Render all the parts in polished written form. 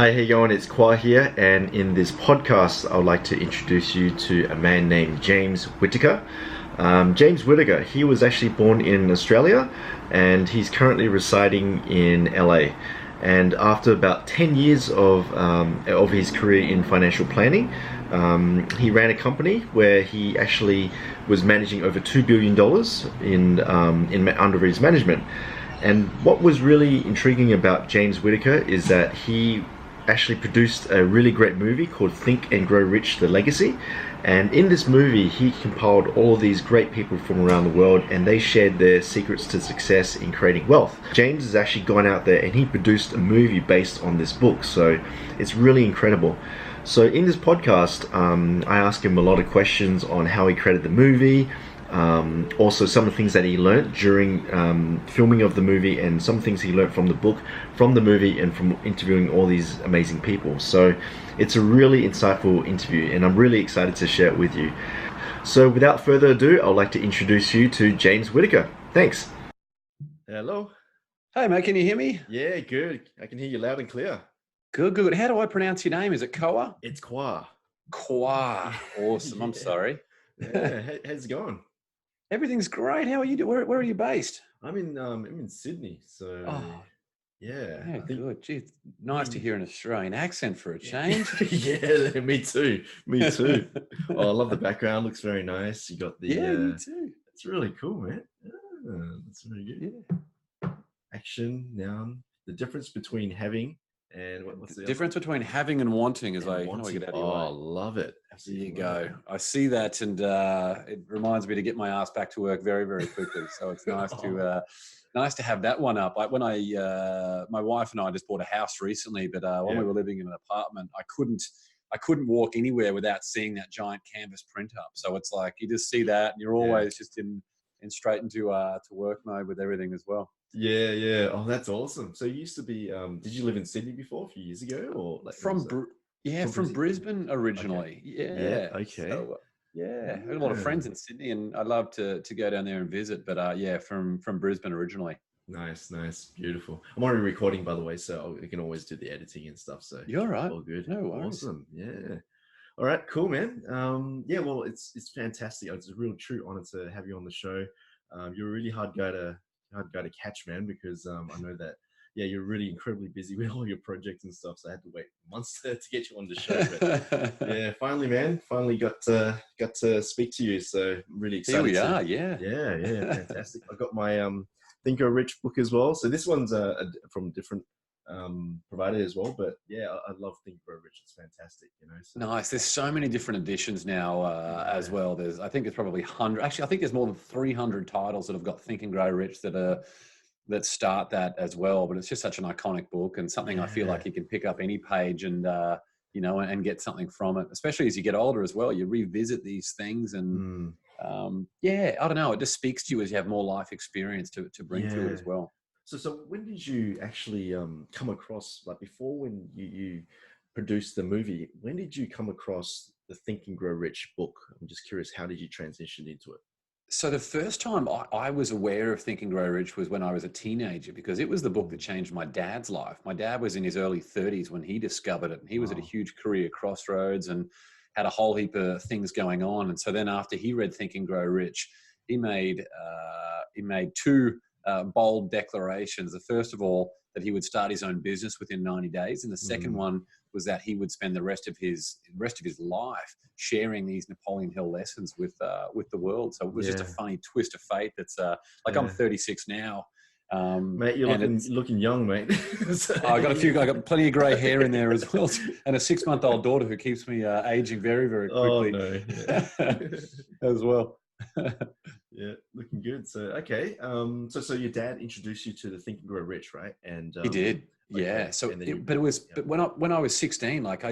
Hi, how you going? It's Khoa here, and in this podcast, I would like to introduce you to a man named James Whittaker. James Whittaker, he was actually born in Australia, and he's currently residing in LA. And after about 10 years of his career in financial planning, he ran a company where he actually was managing over $2 billion under his management. And what was really intriguing about James Whittaker is that he actually produced a really great movie called Think and Grow Rich: The Legacy. And in this movie, he compiled all these great people from around the world, and they shared their secrets to success in creating wealth. James has actually gone out there and he produced a movie based on this book, so it's really incredible. So in this podcast, I ask him a lot of questions on how he created the movie, also some of the things that he learned during filming of the movie, and some things he learned from the book, from the movie, and from interviewing all these amazing people. So it's a really insightful interview, and I'm really excited to share it with you. So without further ado, I'd like to introduce you to James Whittaker. Thanks. Hello. Hey mate, can you hear me? Yeah, good. I can hear you loud and clear. Good. How do I pronounce your name? Is it Khoa? It's Khoa. Khoa. Awesome. Yeah. I'm sorry. Yeah, how's it going? Everything's great. How are you? Where are you based? I'm in Sydney, so yeah. I think, good. Gee, it's nice to hear an Australian accent for a change. Yeah, me too. Oh, I love the background. Looks very nice. You got the me too. It's really cool, man. That's really good. Yeah. Action, noun. The difference between having and what's the difference between having and wanting is wanting. How do I get out of your way? way? Love it. Absolutely. There you go. I see that, and it reminds me to get my ass back to work very, very quickly. So it's nice to have that one up. Like when my wife and I just bought a house recently, but when we were living in an apartment, I couldn't walk anywhere without seeing that giant canvas print up. So it's like you just see that, and you're always just in straight into work mode with everything as well. Yeah. Oh, that's awesome. So you used to be, did you live in Sydney before, a few years ago, or like from Brisbane originally? Okay. Yeah. Okay. So, I had a lot of friends in Sydney, and I love to go down there and visit. But from Brisbane originally. Nice, beautiful. I'm already recording, by the way, so we can always do the editing and stuff. So you're right. All good. No worries. Awesome. Yeah. All right. Cool, man. Well, it's fantastic. It's a real true honor to have you on the show. You're a really hard guy to catch, man, because I know that you're really incredibly busy with all your projects and stuff, so I had to wait months to get you on the show. But yeah, finally got to speak to you, so I'm really excited. Here we are. Yeah, fantastic. I got my Think Grow Rich book as well, so this one's from a different provider as well, but I love Think Grow Rich. It's fantastic, so. Nice. There's so many different editions now as well. I think there's probably 100. Actually, I think there's more than 300 titles that have got Think and Grow Rich that start that as well. But it's just such an iconic book, and something I feel like you can pick up any page and and get something from it. Especially as you get older as well, you revisit these things, and I don't know. It just speaks to you as you have more life experience to bring to it as well. So when did you actually come across, like before when you produced the movie, when did you come across the Think and Grow Rich book? I'm just curious, how did you transition into it? So the first time I was aware of Think and Grow Rich was when I was a teenager, because it was the book that changed my dad's life. My dad was in his early 30s when he discovered it, and he was at a huge career crossroads and had a whole heap of things going on. And so then after he read Think and Grow Rich, he made two bold declarations. The first of all, that he would start his own business within 90 days. And the second one was that he would spend the rest of his life sharing these Napoleon Hill lessons with the world. So it was just a funny twist of fate. That's I'm 36 now. Mate, you're looking young, mate. I got plenty of grey hair in there as well, and a 6-month-old daughter who keeps me aging very, very quickly. Oh, no. As well. Yeah, looking good. So okay, so your dad introduced you to the Think and Grow Rich, right? And he did, So, but when I was 16, like I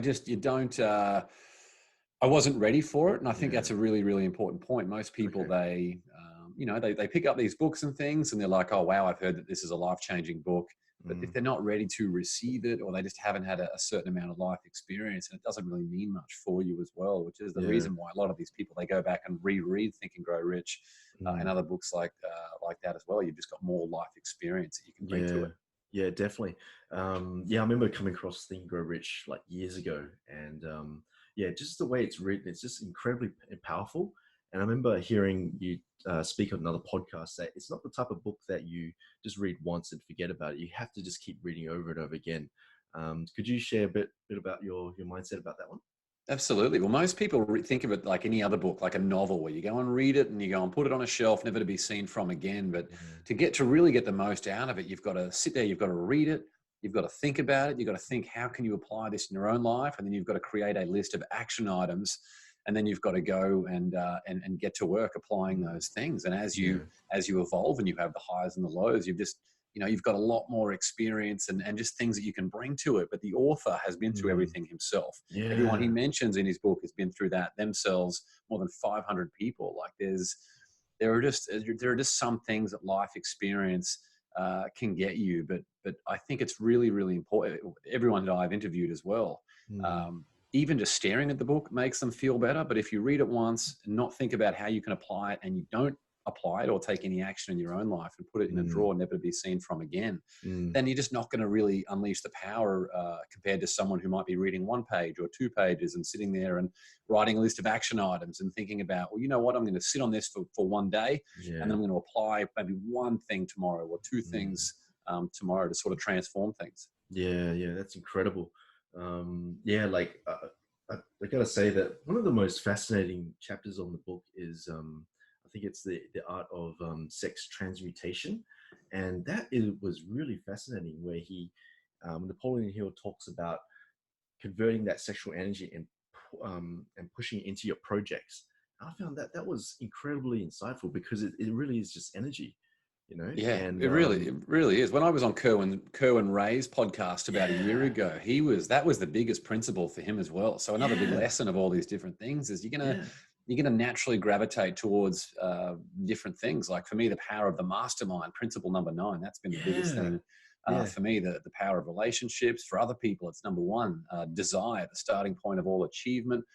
wasn't ready for it, and I think that's a really, really important point. Most people they pick up these books and things, and they're like, oh wow, I've heard that this is a life-changing book. But if they're not ready to receive it, or they just haven't had a certain amount of life experience, and it doesn't really mean much for you as well, which is the reason why a lot of these people, they go back and reread Think and Grow Rich and other books like that as well. You've just got more life experience that you can bring to it. Yeah, definitely. Yeah, I remember coming across Think and Grow Rich like years ago, and yeah, just the way it's written, it's just incredibly powerful. And I remember hearing you speak on another podcast that it's not the type of book that you just read once and forget about it. You have to just keep reading over and over again. Could you share a bit about your mindset about that one? Absolutely. Well, most people think of it like any other book, like a novel, where you go and read it and you go and put it on a shelf, never to be seen from again. But Yeah. to really get the most out of it, you've got to sit there, you've got to read it, you've got to think about it, you've got to think, how can you apply this in your own life? And then you've got to create a list of action items, and then you've got to go and get to work applying those things. And Yeah. as you evolve and you have the highs and the lows, you've got a lot more experience and just things that you can bring to it. But the author has been through Mm. everything himself. Everyone he Yeah. mentions in his book has been through that themselves. More than 500 people. Like there are just some things that life experience can get you. But I think it's really, really important. Everyone that I've interviewed as well, Mm. um, even just staring at the book makes them feel better. But if you read it once and not think about how you can apply it, and you don't apply it or take any action in your own life and put it in a Mm. drawer never to be seen from again, Mm. then you're just not going to really unleash the power compared to someone who might be reading one page or 2 pages and sitting there and writing a list of action items and thinking about, well, you know what, I'm going to sit on this for one day, and then Yeah. I'm going to apply maybe one thing tomorrow or two Mm. things tomorrow to sort of transform things. Yeah, yeah, that's incredible. Yeah, like I gotta say that one of the most fascinating chapters on the book is I think it's the art of sex transmutation, and was really fascinating. Where Napoleon Hill talks about converting that sexual energy and pushing it into your projects. And I found that was incredibly insightful because it really is just energy, you know, Yeah, and it really is. When I was on Kerwin Ray's podcast about a year yeah, ago, that was the biggest principle for him as well. So another big yeah, lesson of all these different things is yeah, you're gonna naturally gravitate towards different things. Like for me, the power of the mastermind, principle number 9, that's been the biggest yeah, thing. yeah. For me, the power of relationships. For other people, it's number 1, desire, the starting point of all achievement.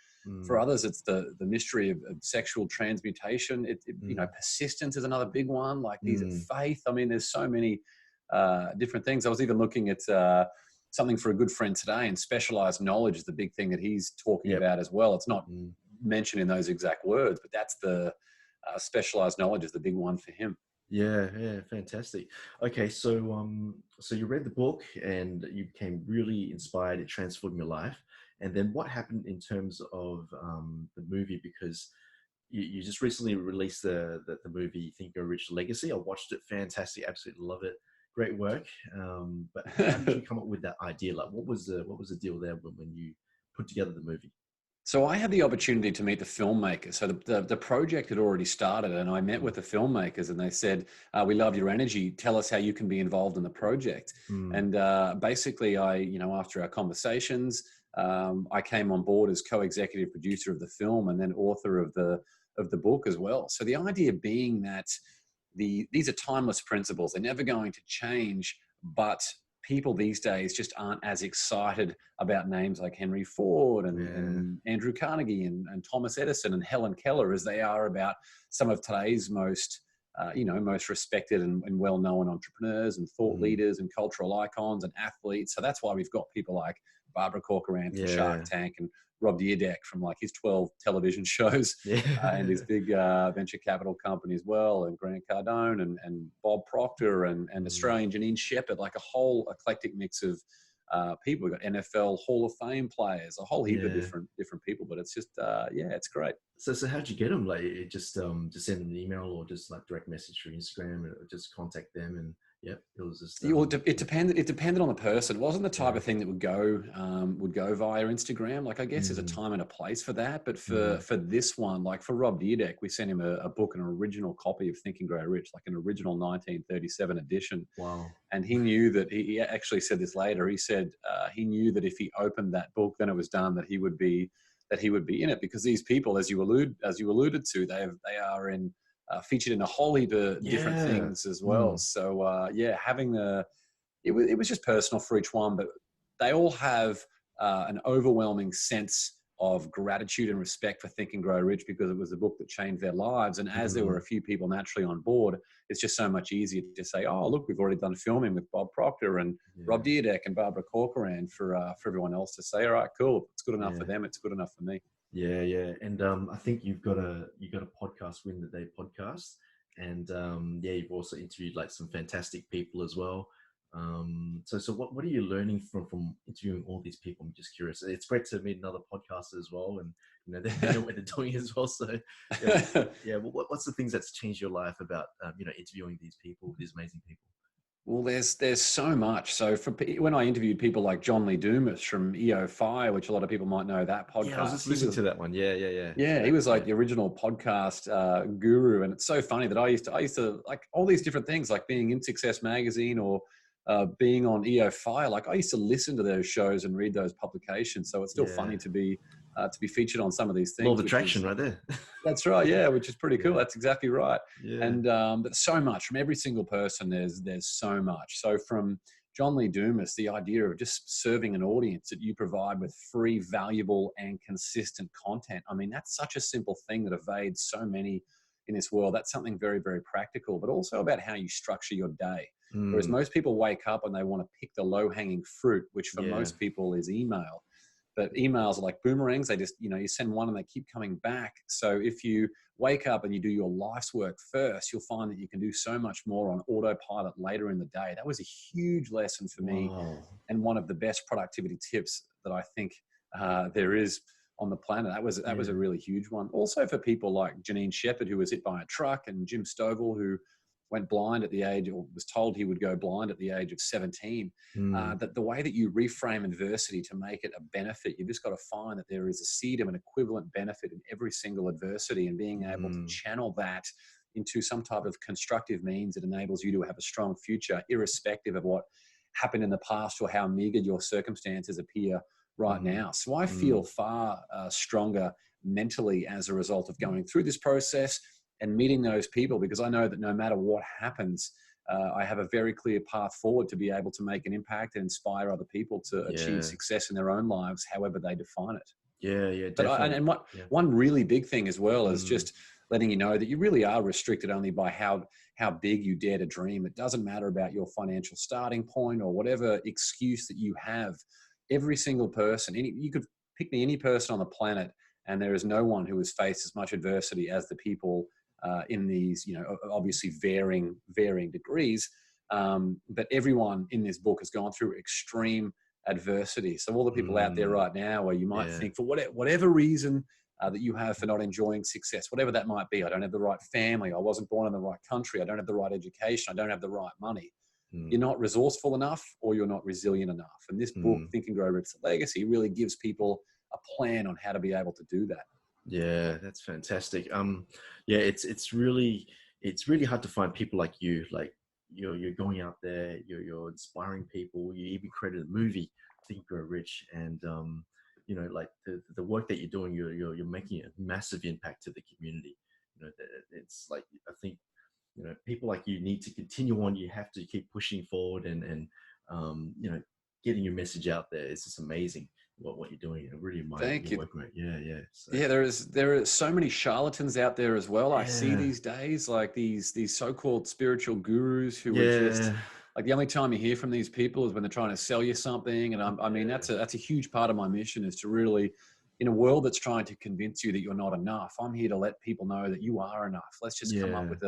For Mm. others, it's the mystery of sexual transmutation. Mm. Persistence is another big one. Like these are Mm. faith. I mean, there's so many different things. I was even looking at something for a good friend today, and specialized knowledge is the big thing that he's talking Yep. about as well. It's not Mm. mentioned in those exact words, but that's the specialized knowledge is the big one for him. Yeah, yeah, fantastic. Okay, so you read the book and you became really inspired. It transformed your life. And then what happened in terms of the movie? Because you just recently released the movie Think Go Rich Legacy. I watched it, fantastic, absolutely love it, great work. But how did you come up with that idea? Like, what was the deal there when you put together the movie? So I had the opportunity to meet the filmmakers. So the project had already started, and I met with the filmmakers, and they said, "We love your energy. Tell us how you can be involved in the project." Mm. And basically, after our conversations, I came on board as co-executive producer of the film and then author of the book as well. So the idea being that these are timeless principles; they're never going to change, but people these days just aren't as excited about names like Henry Ford Yeah. and Andrew Carnegie and Thomas Edison and Helen Keller as they are about some of today's most respected and well-known entrepreneurs and thought Mm. leaders and cultural icons and athletes. So that's why we've got people like Barbara Corcoran from Shark Yeah. Tank and Rob Dyrdek from like his 12 television shows and his Yeah. big venture capital company as well, and Grant Cardone and Bob Proctor and Mm. Australian Janine Shepherd, like a whole eclectic mix of people. We've got NFL Hall of Fame players, a whole heap of Yeah. different people, but it's just, it's great. So how'd you get them? Like, it just send an email or just like direct message through Instagram or just contact them and yeah, it was just Well, it depended. It depended on the person. It wasn't the type yeah. of thing that would go via Instagram. Like I guess there's a Mm. time and a place for that. But Mm. for this one, like for Rob Dyrdek, we sent him a book, an original copy of Think and Grow Rich, like an original 1937 edition. Wow. And he knew that he actually said this later. He said he knew that if he opened that book, then it was done. That he would be in it, because these people, as you alluded to, they are in featured in a whole heap of different Yeah. things as well. Mm. So having it was just personal for each one, but they all have an overwhelming sense of gratitude and respect for Think and Grow Rich, because it was the book that changed their lives. And as there were a few people naturally on board, it's just so much easier to say, oh, look, we've already done filming with Bob Proctor and Rob Dyrdek and Barbara Corcoran for everyone else to say, all right, cool. It's good enough for them. It's good enough for me. Yeah, yeah. And I think you've got a podcast, Win the Day podcast. And you've also interviewed like some fantastic people as well. So what are you learning from interviewing all these people? I'm just curious. It's great to meet another podcaster as well, and they know what they're doing as well. So what's the things that's changed your life about interviewing these people, these amazing people? Well, there's so much. So when I interviewed people like John Lee Dumas from EO Fire, which a lot of people might know that podcast. Yeah, I was just listening to that one. Yeah, he was like the original podcast guru, and it's so funny that I used to like all these different things, like being in Success Magazine or being on EO Fire. Like I used to listen to those shows and read those publications. So it's still funny to be featured on some of these things. Law of attraction, right there. That's right. Yeah, which is pretty cool. Yeah. That's exactly right. Yeah. And but so much from every single person. There's so much. So from John Lee Dumas, the idea of just serving an audience that you provide with free, valuable, and consistent content. I mean, that's such a simple thing that evades so many in this world. That's something very, very practical, but also about how you structure your day. Whereas most people wake up and they want to pick the low-hanging fruit, which for most people is email. But emails are like boomerangs. They just, you send one and they keep coming back. So if you wake up and you do your life's work first, you'll find that you can do so much more on autopilot later in the day. That was a huge lesson for me, and one of the best productivity tips that I think there is on the planet. That was a really huge one. Also for people like Janine Shepherd, who was hit by a truck, and Jim Stovall, who went blind at the age, or was told he would go blind at the age of 17, that the way that you reframe adversity to make it a benefit, you've just got to find that there is a seed of an equivalent benefit in every single adversity, and being able to channel that into some type of constructive means that enables you to have a strong future, irrespective of what happened in the past or how meager your circumstances appear right now. So I feel far stronger mentally as a result of going through this process and meeting those people, because I know that no matter what happens, I have a very clear path forward to be able to make an impact and inspire other people to achieve success in their own lives, however they define it. Yeah, definitely. But one really big thing as well is just letting you know that you really are restricted only by how big you dare to dream. It doesn't matter about your financial starting point or whatever excuse that you have. Every single person, you could pick me any person on the planet, and there is no one who has faced as much adversity as the people in these, obviously varying degrees. But everyone in this book has gone through extreme adversity. So all the people out there right now, where you might think for whatever reason that you have for not enjoying success, whatever that might be, I don't have the right family, I wasn't born in the right country, I don't have the right education, I don't have the right money. You're not resourceful enough, or you're not resilient enough. And this book, Think and Grow Rich: The Legacy, really gives people a plan on how to be able to do that. Yeah, that's fantastic. It's really hard to find people like you. Like you're going out there, you're inspiring people. You even created a movie, Think and Grow Rich, and like the work that you're doing, you're making a massive impact to the community. It's like, I think people like you need to continue on. You have to keep pushing forward and getting your message out there. It's just amazing what you're doing. It really might work great. Yeah. So. Yeah, there are so many charlatans out there as well. I see these days, like these so-called spiritual gurus who are just like, the only time you hear from these people is when they're trying to sell you something. And I mean, that's a huge part of my mission, is to really, in a world that's trying to convince you that you're not enough, I'm here to let people know that you are enough. Let's just come up with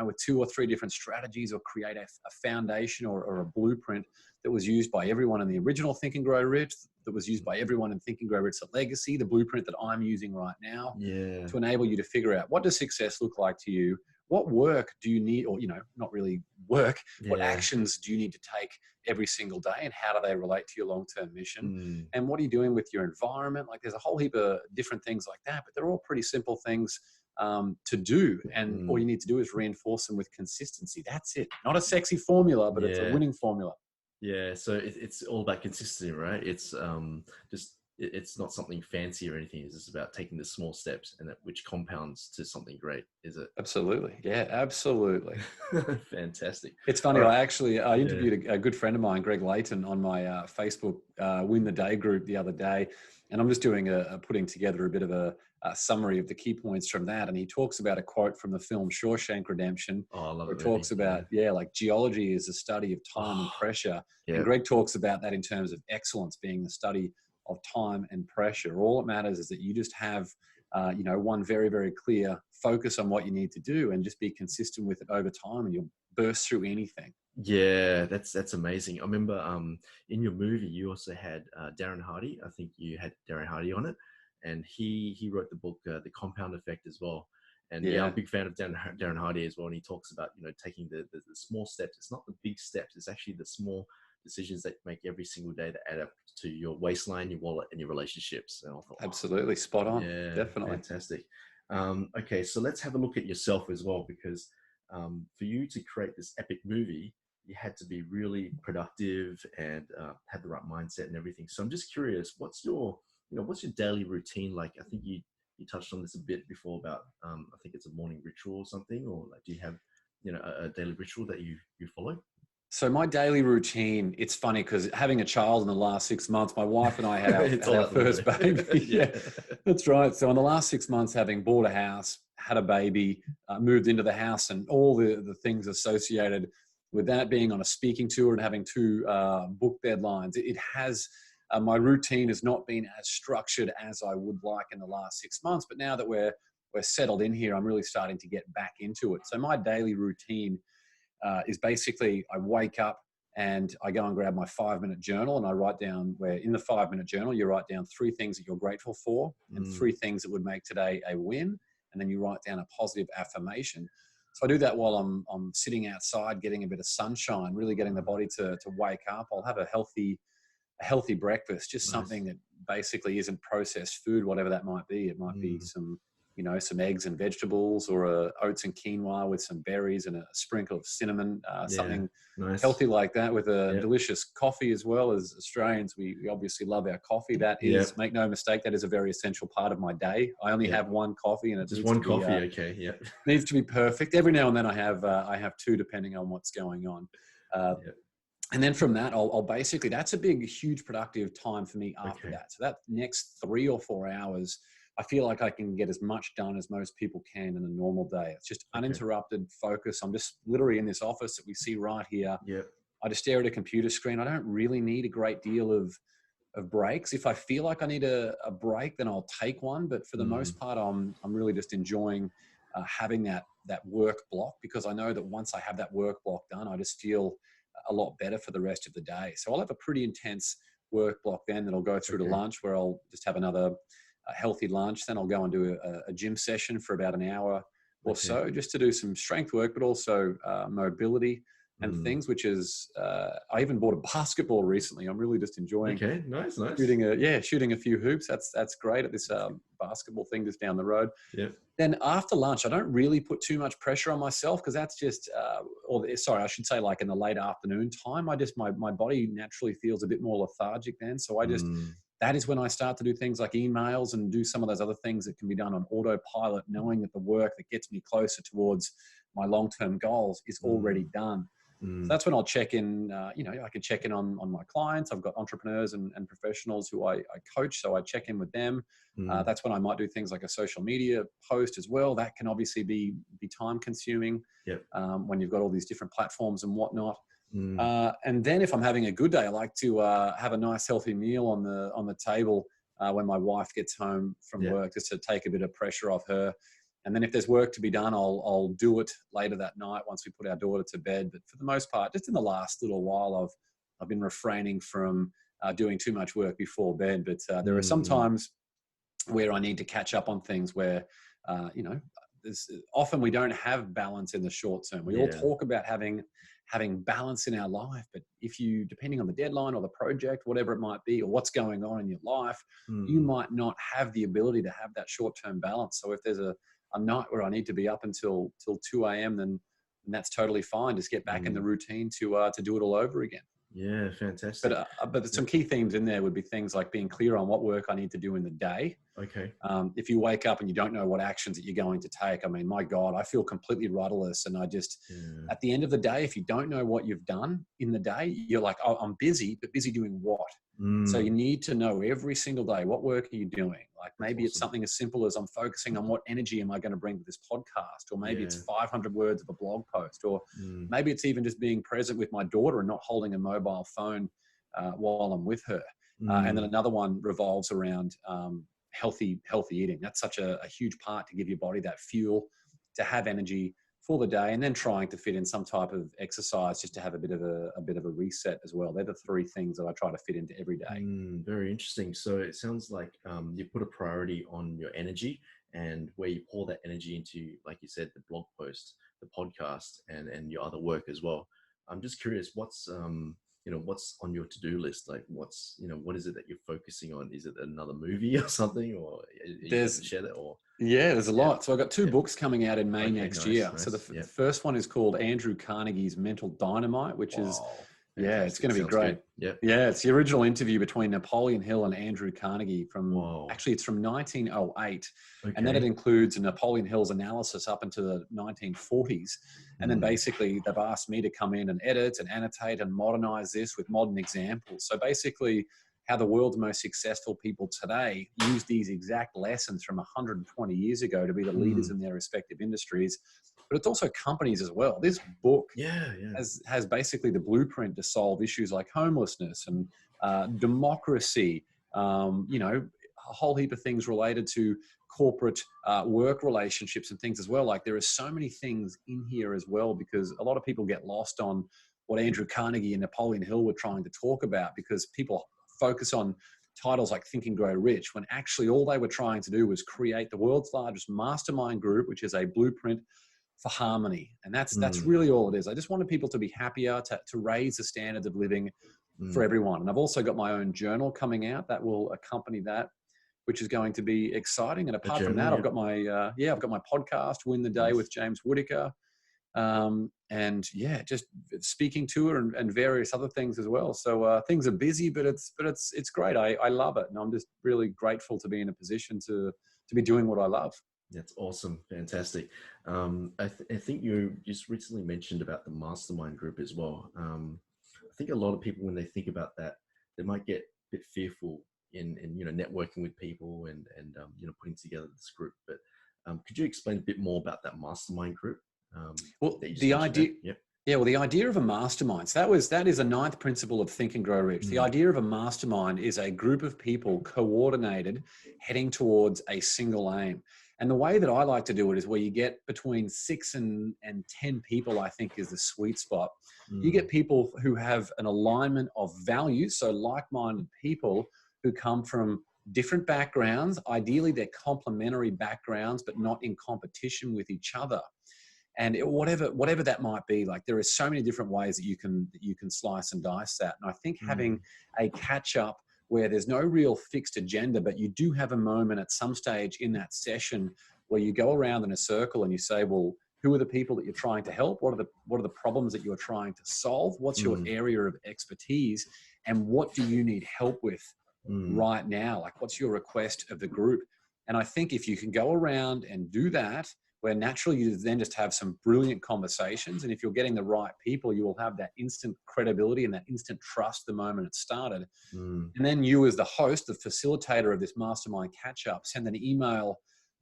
with 2 or 3 different strategies, or create a foundation or a blueprint that was used by everyone in the original Think and Grow Rich, that was used by everyone in Think and Grow Rich: The Legacy, the blueprint that I'm using right now, to enable you to figure out, what does success look like to you? What work do you need, or, not really work, what actions do you need to take every single day, and how do they relate to your long-term mission? And what are you doing with your environment? Like, there's a whole heap of different things like that, but they're all pretty simple things to do. And all you need to do is reinforce them with consistency. That's it. Not a sexy formula, but it's a winning formula. Yeah. So it's all about consistency, right? It's just it's not something fancy or anything. It's just about taking the small steps, and that which compounds to something great. Is it? Absolutely. Yeah, absolutely. Fantastic. It's funny. All right. I Yeah. interviewed a good friend of mine, Greg Layton, on my Facebook Win the Day group the other day, and I'm just doing putting together a bit of a summary of the key points from that. And he talks about a quote from the film Shawshank Redemption, Oh, I love where that it movie. talks about like geology is the study of time and Oh, pressure, yeah. and Greg talks about that in terms of excellence being the study of time and pressure. All that matters is that you just have one very, very clear focus on what you need to do and just be consistent with it over time, and you'll burst through anything. Yeah, that's amazing. I remember in your movie you also had Darren Hardy. I think you had Darren Hardy on it, and he wrote the book The Compound Effect as well. And yeah, I'm Yeah, a big fan of Darren Hardy as well. And he talks about taking the small steps. It's not the big steps. It's actually the small decisions that you make every single day that add up to your waistline, your wallet, and your relationships. And I thought, oh, absolutely. Spot on. yeah, Definitely. fantastic. Okay, so let's have a look at yourself as well, because for you to create this epic movie, you had to be really productive and had the right mindset and everything. So I'm just curious, what's your daily routine like? I think you touched on this a bit before about I think it's a morning ritual or something, or like do you have a daily ritual that you follow? So my daily routine, it's funny because having a child in the last 6 months, my wife and I had our, It's had all our out the first window. baby. Yeah. Yeah, that's right. So in the last 6 months, having bought a house, had a baby, moved into the house, and all the things associated with that, being on a speaking tour and having two book deadlines, it has, my routine has not been as structured as I would like in the last 6 months. But now that we're settled in here, I'm really starting to get back into it. So my daily routine is basically I wake up and I go and grab my 5-minute journal, and I write down, where in the 5-minute journal, you write down 3 things that you're grateful for and 3 things that would make today a win. And then you write down a positive affirmation. So I do that while I'm sitting outside, getting a bit of sunshine, really getting the body to wake up. I'll have a healthy breakfast, just Nice. something that basically isn't processed food, whatever that might be. It might be Mm, some eggs and vegetables, or oats and quinoa with some berries and a sprinkle of cinnamon, yeah. something Nice. healthy like that, with a Yeah. delicious coffee as well. As Australians, we obviously love our coffee. That Yeah. is, make no mistake, that is a very essential part of my day. I only Yeah. have one coffee, and it Just needs to one be coffee. Okay. Yeah. perfect. Every now and then I have two, depending on what's going on. Uh, Yeah. and then from that, I'll basically, that's a big, huge productive time for me after Okay. that. So that next 3 or 4 hours, I feel like I can get as much done as most people can in a normal day. It's just Okay. uninterrupted focus. I'm just literally in this office that we see right here. Yeah. I just stare at a computer screen. I don't really need a great deal of breaks. If I feel like I need a break, then I'll take one. But for the Mm, most part, I'm really just enjoying having that work block, because I know that once I have that work block done, I just feel a lot better for the rest of the day. So I'll have a pretty intense work block then that I'll go through to okay. lunch, where I'll just have another healthy lunch. Then I'll go and do a gym session for about an hour or Okay. so, just to do some strength work, but also mobility and Mm. things, which is, I even bought a basketball recently. I'm really just enjoying Okay. Nice. Nice. shooting a few hoops. That's great at this basketball thing just down the road. Yeah. Then after lunch, I don't really put too much pressure on myself, because that's just, I should say, like in the late afternoon time, my body naturally feels a bit more lethargic then. So Mm, that is when I start to do things like emails and do some of those other things that can be done on autopilot, knowing that the work that gets me closer towards my long-term goals is mm, already done. So mm. that's when I'll check in. I can check in on my clients. I've got entrepreneurs and professionals who I coach, so I check in with them. Mm. That's when I might do things like a social media post as well. That can obviously be time consuming Yep. when you've got all these different platforms and whatnot. Mm. And then if I'm having a good day, I like to have a nice healthy meal on the table when my wife gets home from Yeah. work, just to take a bit of pressure off her. And then if there's work to be done, I'll do it later that night once we put our daughter to bed. But for the most part, just in the last little while, I've been refraining from doing too much work before bed. But there are some Mm. times where I need to catch up on things where, often we don't have balance in the short term. We all Yeah. talk about having balance in our life, but depending on the deadline or the project, whatever it might be, or what's going on in your life, you Mm. might not have the ability to have that short-term balance. So if there's a night where I need to be up until 2 a.m., then that's totally fine. Just get back in the Mm. routine to do it all over again. Yeah, fantastic. But some key themes in there would be things like being clear on what work I need to do in the day. Okay. If you wake up and you don't know what actions that you're going to take, I mean, my God, I feel completely rudderless. And at the end of the day, if you don't know what you've done in the day, you're like, oh, I'm busy, but busy doing what? So you need to know every single day, what work are you doing? Like maybe it's something as simple as I'm focusing on what energy am I going to bring to this podcast, or maybe it's 500 words of a blog post, or maybe it's even just being present with my daughter and not holding a mobile phone while I'm with her. And then another one revolves around healthy eating. That's such a huge part to give your body that fuel to have energy for the day, and then trying to fit in some type of exercise just to have a bit of a reset as well. They're the three things that I try to fit into every day. Very interesting. So it sounds like you put a priority on your energy, and where you pour that energy into, like you said, the blog post, the podcast, and your other work as well. I'm just curious, what's what's on your to-do list? Like what is it that you're focusing on? Is it another movie or something, or there's share that? Or there's a lot. So I've got two books coming out in May next year. Nice, so the first one is called Andrew Carnegie's Mental Dynamite, which is it's going to be great. It's the original interview between Napoleon Hill and Andrew Carnegie actually it's from 1908. And then it includes Napoleon Hill's analysis up into the 1940s. And then basically they've asked me to come in and edit and annotate and modernize this with modern examples. So basically how the world's most successful people today use these exact lessons from 120 years ago to be the leaders in their respective industries. But it's also companies as well. This book has basically the blueprint to solve issues like homelessness and democracy, a whole heap of things related to corporate work relationships and things as well. Like there are so many things in here as well, because a lot of people get lost on what Andrew Carnegie and Napoleon Hill were trying to talk about, because people focus on titles like Think and Grow Rich, when actually all they were trying to do was create the world's largest mastermind group, which is a blueprint for harmony. And that's really all it is. I just wanted people to be happier, to raise the standards of living for everyone. And I've also got my own journal coming out that will accompany that, which is going to be exciting. And apart from that, I've got my podcast, Win the Day with James Whittaker. Just speaking tour and various other things as well. So things are busy, but it's great. I love it. And I'm just really grateful to be in a position to be doing what I love. That's awesome. Fantastic. I think you just recently mentioned about the mastermind group as well. I think a lot of people, when they think about that, they might get a bit fearful in networking with people and putting together this group. But could you explain a bit more about that mastermind group? The idea of a mastermind, so that is a ninth principle of Think and Grow Rich. The idea of a mastermind is a group of people coordinated, heading towards a single aim. And the way that I like to do it is where you get between 6 and 10 people, I think is the sweet spot. You get people who have an alignment of values, so like-minded people who come from different backgrounds. Ideally, they're complementary backgrounds, but not in competition with each other. And whatever that might be, like there are so many different ways that you can slice and dice that. And I think having a catch up where there's no real fixed agenda, but you do have a moment at some stage in that session where you go around in a circle and you say, well, who are the people that you're trying to help? What are the problems that you're trying to solve? What's your area of expertise? And what do you need help with right now? Like what's your request of the group? And I think if you can go around and do that, where naturally you then just have some brilliant conversations. And if you're getting the right people, you will have that instant credibility and that instant trust the moment it started. And then you as the host, the facilitator of this mastermind catch-up, send an email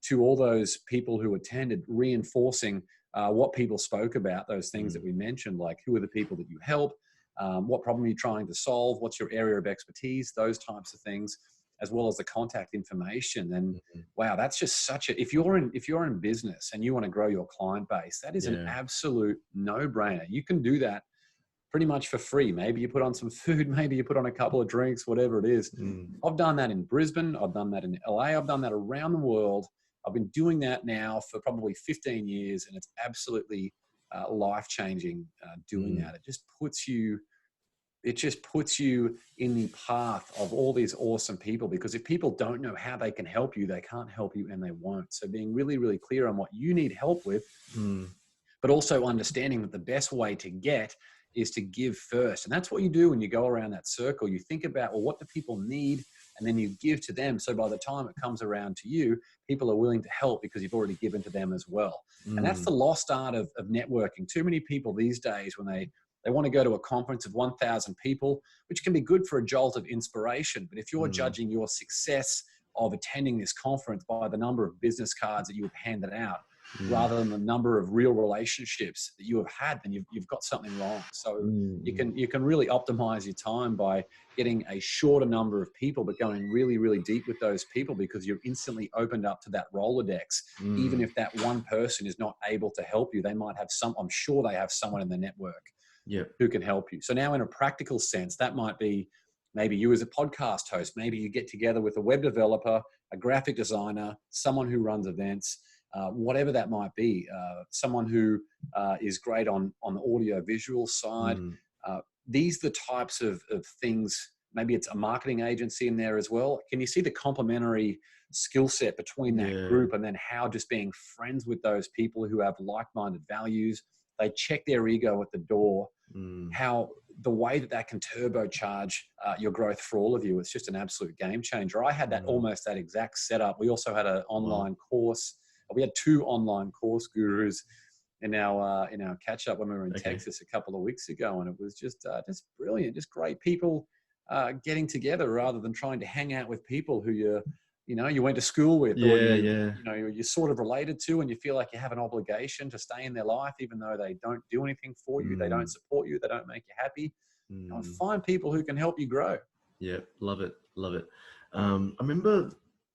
to all those people who attended, reinforcing what people spoke about, those things that we mentioned, like who are the people that you help, what problem are you trying to solve, what's your area of expertise, those types of things, as well as the contact information. And wow, that's just if you're in business and you want to grow your client base, that is an absolute no-brainer. You can do that pretty much for free. Maybe you put on some food, maybe you put on a couple of drinks, whatever it is. I've done that in Brisbane. I've done that in LA. I've done that around the world. I've been doing that now for probably 15 years, and it's absolutely life-changing doing that. It just puts you in the path of all these awesome people, because if people don't know how they can help you, they can't help you and they won't. So being really, really clear on what you need help with, but also understanding that the best way to get is to give first. And that's what you do when you go around that circle. You think about, well, what do people need? And then you give to them. So by the time it comes around to you, people are willing to help because you've already given to them as well. And that's the lost art of networking. Too many people these days, when they want to go to a conference of 1,000 people, which can be good for a jolt of inspiration. But if you're judging your success of attending this conference by the number of business cards that you have handed out, rather than the number of real relationships that you have had, then you've got something wrong. So you can really optimize your time by getting a shorter number of people, but going really, really deep with those people, because you're instantly opened up to that Rolodex. Even if that one person is not able to help you, they might have I'm sure they have someone in the network who can help you. So now in a practical sense, that might be maybe you as a podcast host, maybe you get together with a web developer, a graphic designer, someone who runs events, whatever that might be, someone who is great on the audio visual side. These are the types of things. Maybe it's a marketing agency in there as well. Can you see the complementary skill set between that group, and then how just being friends with those people who have like-minded values, they check their ego at the door, how the way that can turbocharge your growth for all of you. It's just an absolute game changer. I had that almost that exact setup. We also had an online course. We had 2 online course gurus in our catch up when we were in Texas a couple of weeks ago, and it was just brilliant, just great people getting together rather than trying to hang out with people who you went to school with, or you're sort of related to, and you feel like you have an obligation to stay in their life even though they don't do anything for you, they don't support you, they don't make you happy. Find people who can help you grow. Yeah, love it. I remember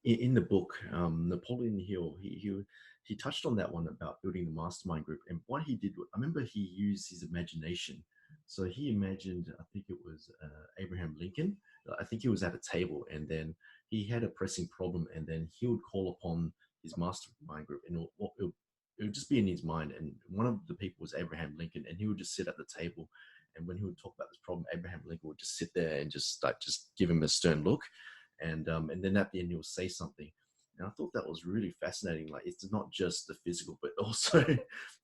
in the book, Napoleon Hill, he touched on that one about building the mastermind group. And what he did, I remember he used his imagination. So he imagined, I think it was Abraham Lincoln. I think he was at a table, and then he had a pressing problem, and then he would call upon his mastermind group, and it would just be in his mind. And one of the people was Abraham Lincoln, and he would just sit at the table. And when he would talk about this problem, Abraham Lincoln would just sit there and just give him a stern look. And then at the end, he'll say something. And I thought that was really fascinating. Like, it's not just the physical, but also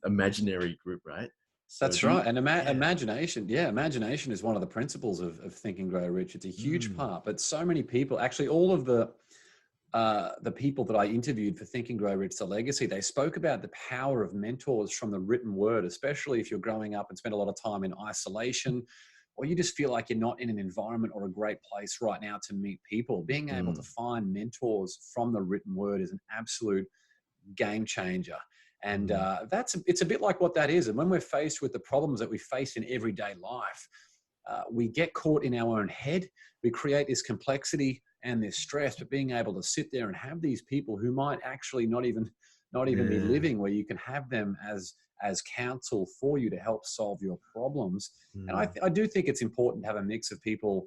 imaginary group, right? So that's right. And imagination, imagination is one of the principles of Think and Grow Rich. It's a huge part, but so many people, actually all of the people that I interviewed for Think and Grow Rich, The Legacy, they spoke about the power of mentors from the written word, especially if you're growing up and spend a lot of time in isolation, or you just feel like you're not in an environment or a great place right now to meet people. Being able to find mentors from the written word is an absolute game changer. And it's a bit like what that is. And when we're faced with the problems that we face in everyday life, we get caught in our own head. We create this complexity and this stress, but being able to sit there and have these people who might actually not even be living, where you can have them as counsel for you to help solve your problems. And I do think it's important to have a mix of people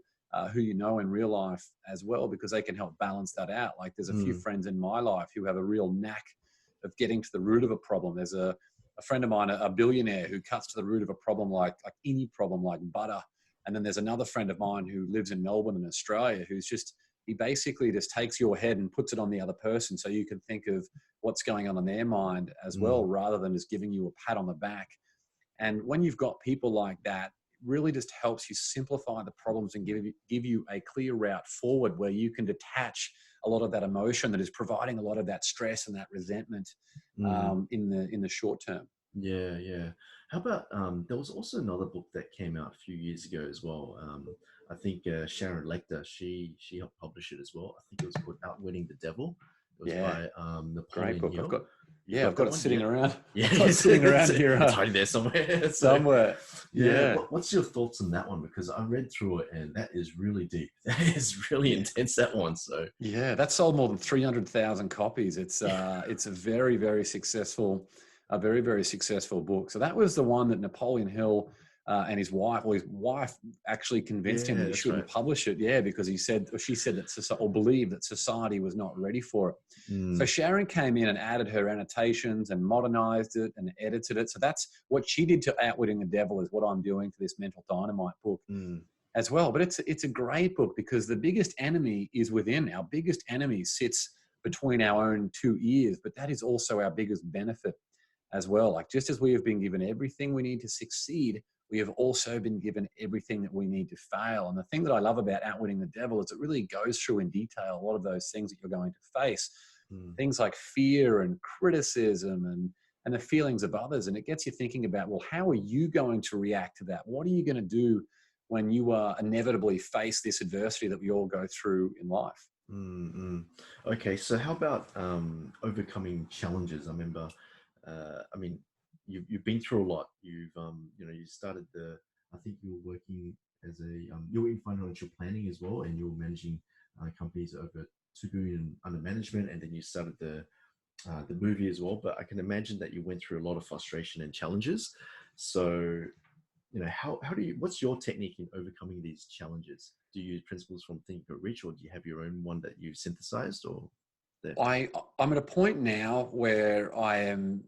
who you know in real life as well, because they can help balance that out. Like, there's a few friends in my life who have a real knack of getting to the root of a problem. There's a friend of mine, a billionaire, who cuts to the root of a problem like any problem, like butter. And then there's another friend of mine who lives in Melbourne in Australia, he basically just takes your head and puts it on the other person, so you can think of what's going on in their mind as well, rather than just giving you a pat on the back. And when you've got people like that, it really just helps you simplify the problems and give you a clear route forward, where you can detach a lot of that emotion that is providing a lot of that stress and that resentment in the short term. Yeah. How about there was also another book that came out a few years ago as well. I think Sharon Lecter, she helped publish it as well. I think it was called Outwitting the Devil. It was by Napoleon Great book. Hill. I've got it sitting around. Yeah, it's sitting around here. It's hiding there somewhere. Somewhere. Yeah. What's your thoughts on that one? Because I read through it, and that is really deep. That is really intense, that one. So that sold more than 300,000 copies. It's a very, very successful, very, very successful book. So that was the one that Napoleon Hill and his wife actually convinced him that he shouldn't publish it. Yeah, because she said that believed that society was not ready for it. So Sharon came in and added her annotations and modernized it and edited it. So that's what she did to Outwitting the Devil, is what I'm doing for this Mental Dynamite book as well. But it's a great book, because the biggest enemy is within. Our biggest enemy sits between our own 2 ears, but that is also our biggest benefit as well. Like, just as we have been given everything we need to succeed, we have also been given everything that we need to fail. And the thing that I love about Outwitting the Devil is it really goes through in detail a lot of those things that you're going to face. Things like fear and criticism and the feelings of others. And it gets you thinking about, well, how are you going to react to that? What are you going to do when you inevitably face this adversity that we all go through in life? Okay, so how about overcoming challenges? I remember, I mean, you've been through a lot. You've you started I think you were working as you were in financial planning as well, and you were managing companies over 2 billion under management, and then you started the movie as well. But I can imagine that you went through a lot of frustration and challenges. So, how do you, what's your technique in overcoming these challenges? Do you use principles from Think and Grow Rich, or do you have your own one that you've synthesized, or? I'm at a point now where I'm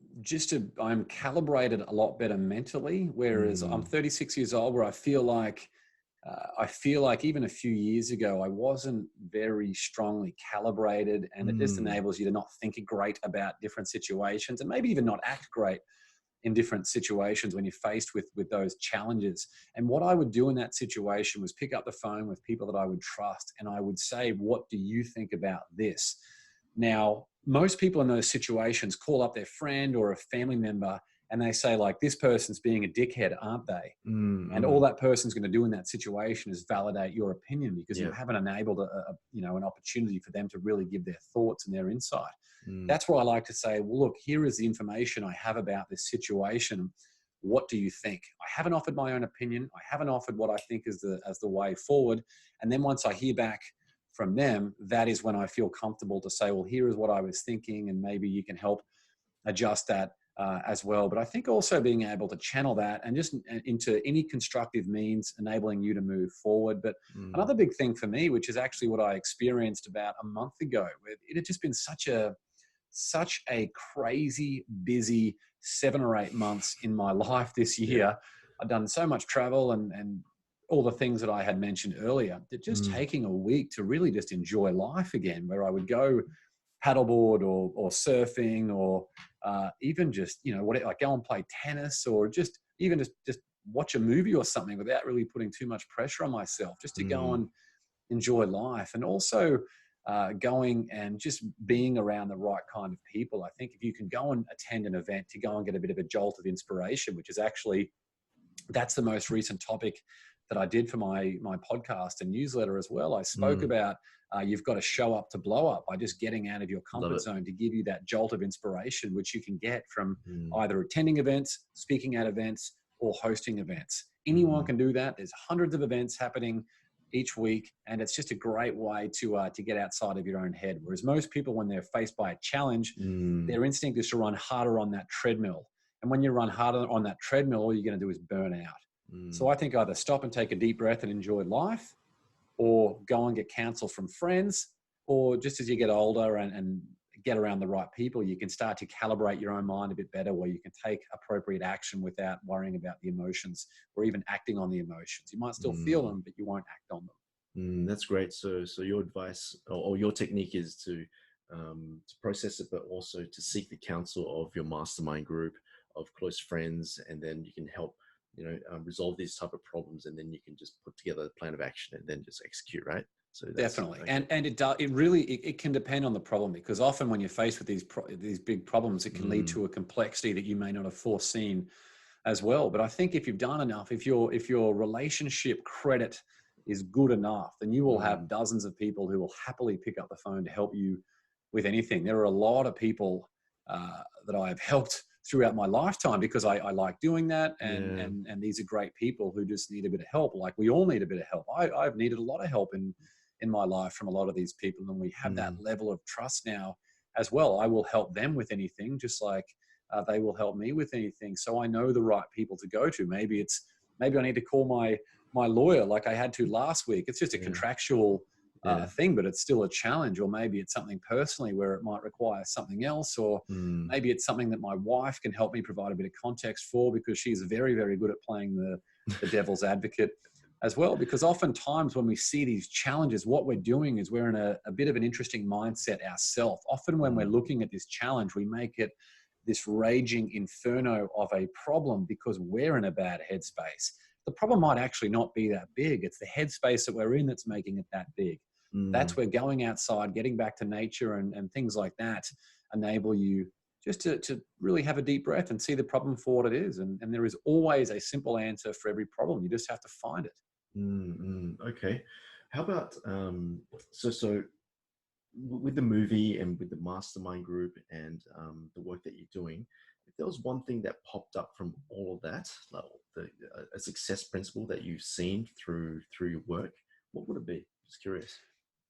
calibrated a lot better mentally, whereas I'm 36 years old, where I feel like even a few years ago, I wasn't very strongly calibrated, and it just enables you to not think great about different situations and maybe even not act great in different situations when you're faced with those challenges. And what I would do in that situation was pick up the phone with people that I would trust, and I would say, what do you think about this? Now, most people in those situations call up their friend or a family member and they say, like, this person's being a dickhead, aren't they? And all that person's going to do in that situation is validate your opinion, because you haven't enabled an opportunity for them to really give their thoughts and their insight. That's where I like to say, well, look, here is the information I have about this situation. What do you think? I haven't offered my own opinion. I haven't offered what I think is the way forward. And then once I hear back from them, that is when I feel comfortable to say, well, here is what I was thinking, and maybe you can help adjust that as well. But I think also being able to channel that and just into any constructive means enabling you to move forward. But another big thing for me, which is actually what I experienced about a month ago, it had just been such a crazy busy 7 or 8 months in my life this year. I've done so much travel and all the things that I had mentioned earlier, that just taking a week to really just enjoy life again, where I would go paddleboard or surfing, or even just, like go and play tennis, or just watch a movie or something without really putting too much pressure on myself, just to go and enjoy life. And also going and just being around the right kind of people. I think if you can go and attend an event to go and get a bit of a jolt of inspiration, which is actually, that's the most recent topic that I did for my podcast and newsletter as well. I spoke about you've got to show up to blow up, by just getting out of your comfort zone to give you that jolt of inspiration, which you can get from either attending events, speaking at events, or hosting events. Anyone can do that. There's hundreds of events happening each week, and it's just a great way to get outside of your own head. Whereas most people, when they're faced by a challenge, their instinct is to run harder on that treadmill. And when you run harder on that treadmill, all you're going to do is burn out. So I think either stop and take a deep breath and enjoy life, or go and get counsel from friends, or just as you get older and get around the right people, you can start to calibrate your own mind a bit better, where you can take appropriate action without worrying about the emotions or even acting on the emotions. You might still feel them, but you won't act on them. That's great. So your advice or your technique is to process it, but also to seek the counsel of your mastermind group of close friends, and then you can help resolve these type of problems, and then you can just put together a plan of action and then just execute, right? So definitely. Okay. And it can depend on the problem, because often when you're faced with these big problems, it can lead to a complexity that you may not have foreseen as well. But I think if you've done enough, if your relationship credit is good enough, then you will have dozens of people who will happily pick up the phone to help you with anything. There are a lot of people that I have helped throughout my lifetime, because I like doing that. And these are great people who just need a bit of help. Like we all need a bit of help. I've needed a lot of help in my life from a lot of these people. And we have that level of trust now as well. I will help them with anything, just like they will help me with anything. So I know the right people to go to. Maybe I need to call my lawyer like I had to last week. It's just a contractual thing, but it's still a challenge. Or maybe it's something personally where it might require something else, or maybe it's something that my wife can help me provide a bit of context for, because she's very, very good at playing the devil's advocate as well. Because oftentimes when we see these challenges, what we're doing is we're in a bit of an interesting mindset ourselves. Often when we're looking at this challenge, we make it this raging inferno of a problem because we're in a bad headspace. The problem might actually not be that big. It's the headspace that we're in that's making it that big. That's where going outside, getting back to nature and things like that enable you just to really have a deep breath and see the problem for what it is. And there is always a simple answer for every problem. You just have to find it. Okay. How about, so with the movie and with the mastermind group and the work that you're doing, if there was one thing that popped up from all of that, like a success principle that you've seen through your work, what would it be? Just curious.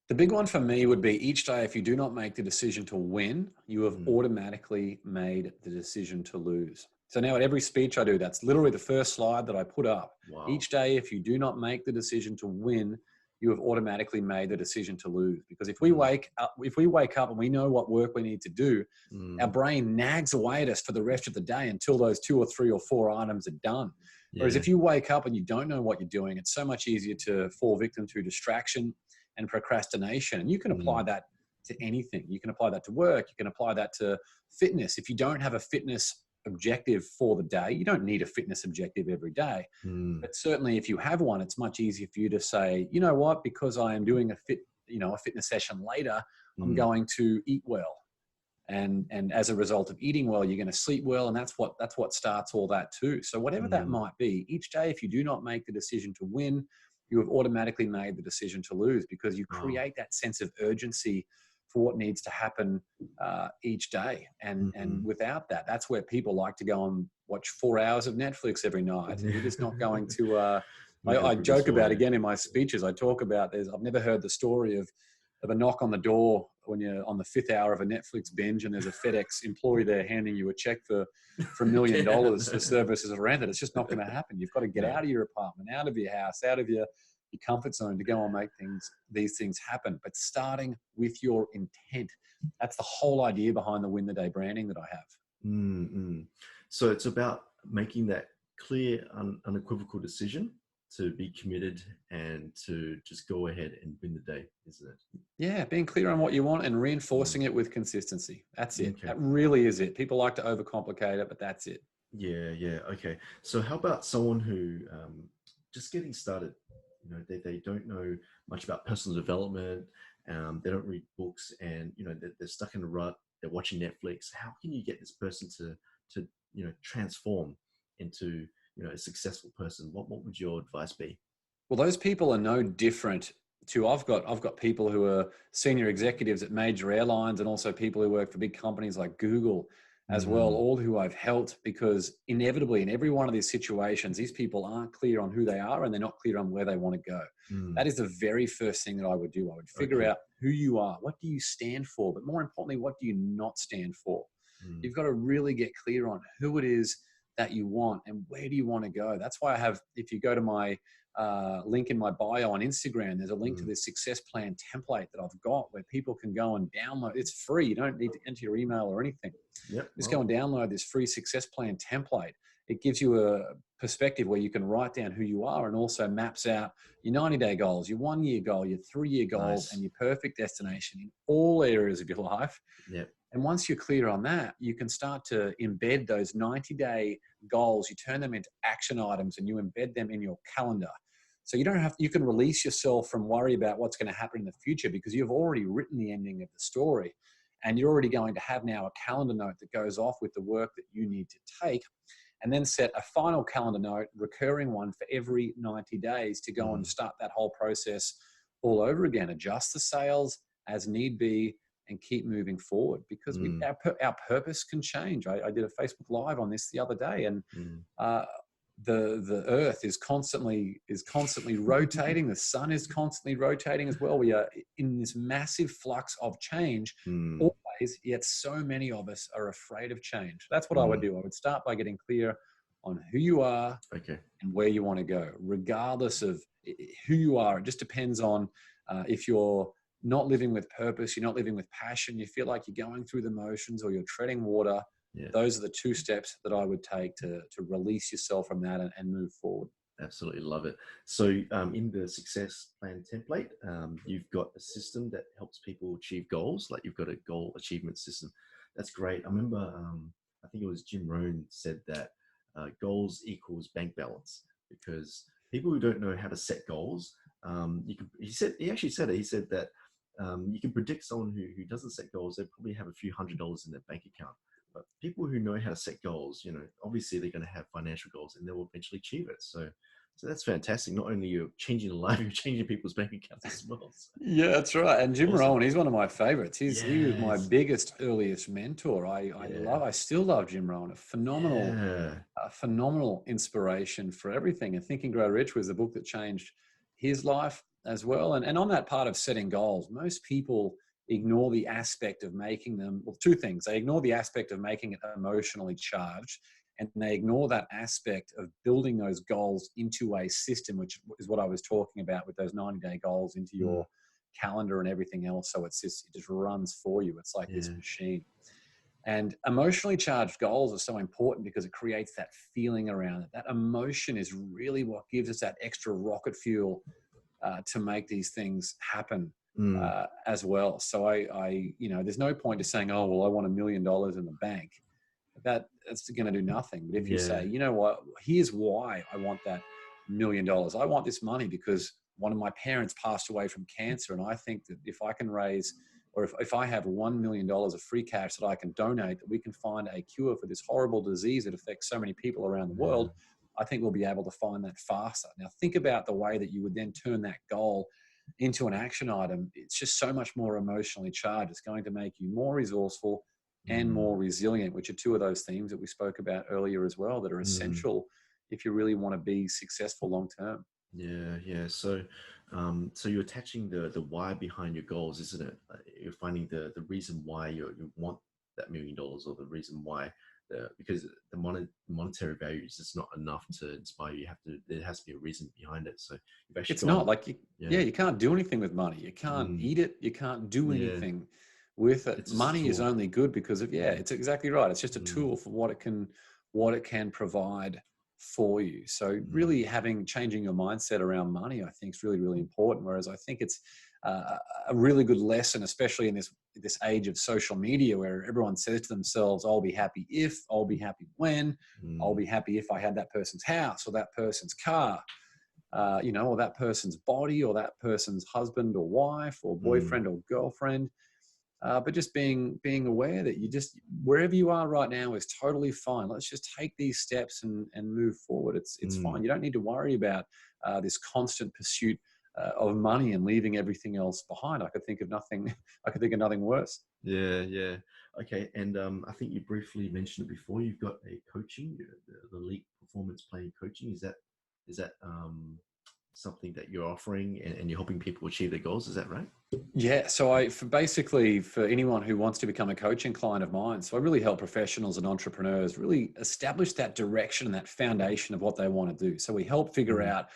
The big one for me would be each day, if you do not make the decision to win, you have automatically made the decision to lose. So now at every speech I do, that's literally the first slide that I put up. Wow. Each day, if you do not make the decision to win, you have automatically made the decision to lose. Because if we wake up and we know what work we need to do, our brain nags away at us for the rest of the day until those 2 or 3 or 4 items are done. Yeah. Whereas if you wake up and you don't know what you're doing, it's so much easier to fall victim to distraction and procrastination. And you can apply that to anything. You can apply that to work. You can apply that to fitness. If you don't have a fitness objective for the day, you don't need a fitness objective every day. But certainly if you have one, it's much easier for you to say, you know what, because I am doing a fitness session later, I'm going to eat well. And as a result of eating well, you're going to sleep well. And that's what starts all that too. So whatever that might be, each day, if you do not make the decision to win, you have automatically made the decision to lose, because you create that sense of urgency for what needs to happen each day. And without that, that's where people like to go and watch 4 hours of Netflix every night. You're just not going to, I joke about, again, in my speeches, I talk about I've never heard the story of a knock on the door when you're on the 5th hour of a Netflix binge and there's a FedEx employee there handing you a check for $1 million for services rendered. It's just not going to happen. You've got to get out of your apartment, out of your house, out of your comfort zone to go and make these things happen. But starting with your intent, that's the whole idea behind the Win the Day branding that I have. So it's about making that clear, unequivocal decision to be committed and to just go ahead and win the day, isn't it? Yeah, being clear on what you want and reinforcing it with consistency. That's it. Okay. That really is it. People like to overcomplicate it, but that's it. Yeah. Okay. So how about someone who just getting started? You know, they don't know much about personal development. They don't read books, and they're stuck in a rut. They're watching Netflix. How can you get this person to transform into a successful person? What would your advice be? Well, those people are no different to I've got people who are senior executives at major airlines, and also people who work for big companies like Google as well, all who I've helped, because inevitably in every one of these situations, these people aren't clear on who they are and they're not clear on where they want to go. That is the very first thing that I would do. I would figure out who you are, what do you stand for, but more importantly, what do you not stand for? You've got to really get clear on who it is that you want and where do you want to go. That's why I have, if you go to my link in my bio on Instagram, there's a link to this success plan template that I've got where people can go and download. It's free. You don't need to enter your email or anything. Just go and download this free success plan template. It gives you a perspective where you can write down who you are, and also maps out your 90-day goals, your 1-year goal, your 3-year goals, and your perfect destination in all areas of your life. And once you're clear on that, you can start to embed those 90-day goals. You turn them into action items and you embed them in your calendar. So you can release yourself from worry about what's going to happen in the future, because you've already written the ending of the story, and you're already going to have now a calendar note that goes off with the work that you need to take, and then set a final calendar note, recurring one for every 90 days to go and start that whole process all over again. Adjust the sails as need be and keep moving forward, because our purpose can change. I did a Facebook Live on this the other day, and the earth is constantly rotating. The sun is constantly rotating as well. We are in this massive flux of change always, yet so many of us are afraid of change. That's what I would do. I would start by getting clear on who you are and where you want to go, regardless of who you are. It just depends on if you're not living with purpose, you're not living with passion, you feel like you're going through the motions or you're treading water. Those are the 2 steps that I would take to release yourself from that and move forward. Absolutely love it. So in the success plan template, you've got a system that helps people achieve goals. Like you've got a goal achievement system. That's great. I remember, I think it was Jim Rohn said that goals equals bank balance, because people who don't know how to set goals, he actually said it. He said that you can predict someone who doesn't set goals, they probably have a few $100s in their bank account. But people who know how to set goals, obviously they're going to have financial goals and they will eventually achieve it. So that's fantastic. Not only you're changing the life, you're changing people's bank accounts as well. So, Yeah, that's right. And Jim awesome. Rohn, he's one of my favorites. He was my Yes. biggest, earliest mentor. I still love Jim Rohn. Yeah. A phenomenal inspiration for everything. And Think and Grow Rich was the book that changed his life as well. And on that part of setting goals, most people ignore the aspect of making them, well, two things. They ignore the aspect of making it emotionally charged, and they ignore that aspect of building those goals into a system, which is what I was talking about with those 90-day goals into your calendar and everything else. So it just runs for you. It's like this machine. And emotionally charged goals are so important because it creates that feeling around it. That emotion is really what gives us that extra rocket fuel to make these things happen as well. So there's no point to saying, oh, well, I want $1 million in the bank. That's going to do nothing. But if you say, you know what, here's why I want that $1 million. I want this money because one of my parents passed away from cancer. And I think that if I can raise, or if I have $1 million of free cash that I can donate, that we can find a cure for this horrible disease that affects so many people around the world, I think we'll be able to find that faster. Now, think about the way that you would then turn that goal into an action item. It's just so much more emotionally charged. It's going to make you more resourceful and more resilient, which are two of those themes that we spoke about earlier as well, that are essential if you really want to be successful long term. Yeah. So you're attaching the why behind your goals, isn't it? You're finding the reason why you want that $1 million, or the reason why, because the monetary value is just not enough to inspire you. There has to be a reason behind it. So you've actually It's not like you can't do anything with money. You can't eat it. You can't do anything with it. Money is only good because of it's exactly right. It's just a tool for what it can provide for you. So really changing your mindset around money, I think, is really, really important. Whereas I think it's a really good lesson, especially in this age of social media, where everyone says to themselves, I'll be happy if, I'll be happy when, I'll be happy if I had that person's house or that person's car, or that person's body or that person's husband or wife or boyfriend or girlfriend. But just being aware that wherever you are right now is totally fine. Let's just take these steps and move forward. It's fine. You don't need to worry about this constant pursuit of money and leaving everything else behind. I could think of nothing worse. Yeah. Okay. And I think you briefly mentioned it before. You've got a coaching, the Elite Performance Plan coaching. Is that something that you're offering and you're helping people achieve their goals? Is that right? Yeah. So for anyone who wants to become a coaching client of mine, so I really help professionals and entrepreneurs really establish that direction and that foundation of what they want to do. So we help figure out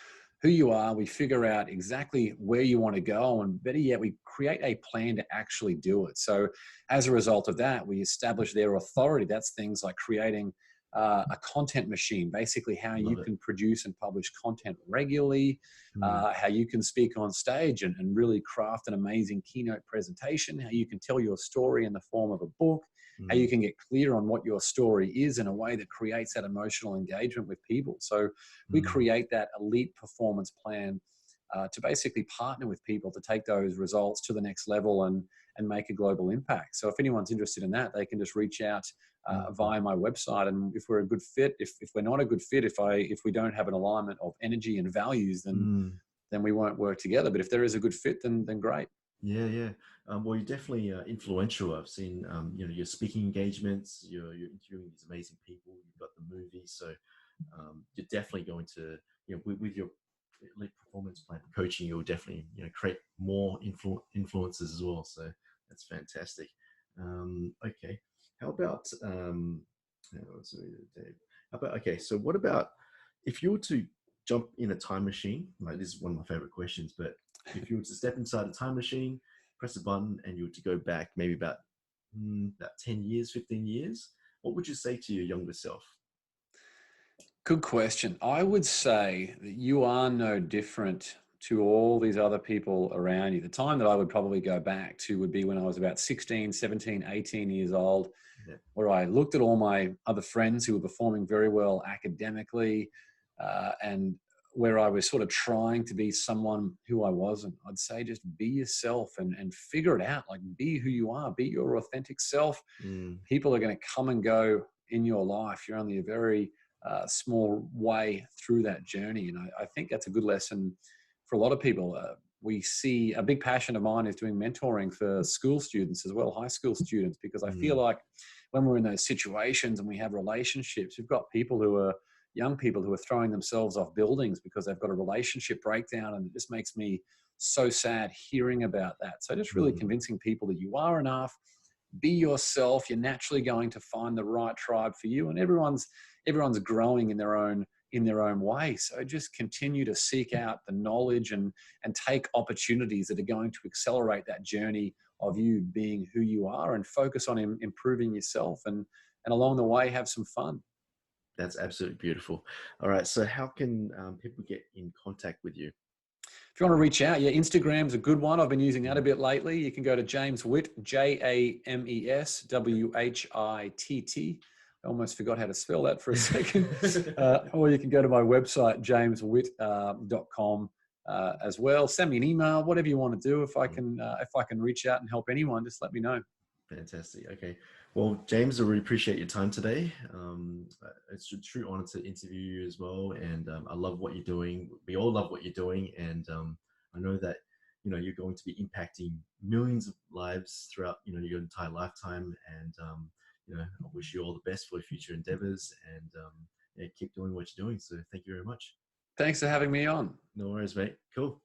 who you are, we figure out exactly where you want to go, and better yet, we create a plan to actually do it. So as a result of that, we establish their authority. That's things like creating a content machine, basically how you can produce and publish content regularly, how you can speak on stage and really craft an amazing keynote presentation, how you can tell your story in the form of a book, how you can get clear on what your story is in a way that creates that emotional engagement with people. So we create that elite performance plan to basically partner with people to take those results to the next level and make a global impact. So if anyone's interested in that, they can just reach out via my website. And if we're a good fit, if we're not a good fit, if we don't have an alignment of energy and values, then we won't work together. But if there is a good fit, then great. Yeah. Well, you're definitely influential. I've seen, your speaking engagements, you're interviewing these amazing people, you've got the movies. So you're definitely going to, with your Elite Performance Plan coaching, you'll definitely, create more influences as well. So that's fantastic. Okay. How about, so what about if you were to jump in a time machine? Like, this is one of my favorite questions, but if you were to step inside a time machine, press a button, and you were to go back maybe about 10 years, 15 years, what would you say to your younger self? Good question. I would say that you are no different to all these other people around you. The time that I would probably go back to would be when I was about 16, 17, 18 years old. Yeah. where I looked at all my other friends who were performing very well academically, and where I was sort of trying to be someone who I wasn't. I'd say just be yourself and figure it out. Like, be who you are, be your authentic self. Mm. People are going to come and go in your life. You're only a very small way through that journey. And I think that's a good lesson for a lot of people. We see a big passion of mine is doing mentoring for school students as well, high school students, because I feel like when we're in those situations and we have relationships, we've got people who are young people who are throwing themselves off buildings because they've got a relationship breakdown. And it just makes me so sad hearing about that. So just really convincing people that you are enough, be yourself. You're naturally going to find the right tribe for you, and everyone's growing in their own way. So just continue to seek out the knowledge and take opportunities that are going to accelerate that journey of you being who you are, and focus on improving yourself, and along the way have some fun. That's absolutely beautiful. All right. So how can people get in contact with you? If you want to reach out, yeah, Instagram's a good one. I've been using that a bit lately. You can go to James Witt, JamesWhitt. I almost forgot how to spell that for a second. Or you can go to my website, jameswitt.com, as well. Send me an email, whatever you want to do. If I can reach out and help anyone, just let me know. Fantastic. Okay. Well, James, I really appreciate your time today. It's a true honor to interview you as well. And I love what you're doing. We all love what you're doing. And I know that, you're going to be impacting millions of lives throughout, your entire lifetime. And, I wish you all the best for your future endeavors, and yeah, keep doing what you're doing. So thank you very much. Thanks for having me on. No worries, mate. Cool.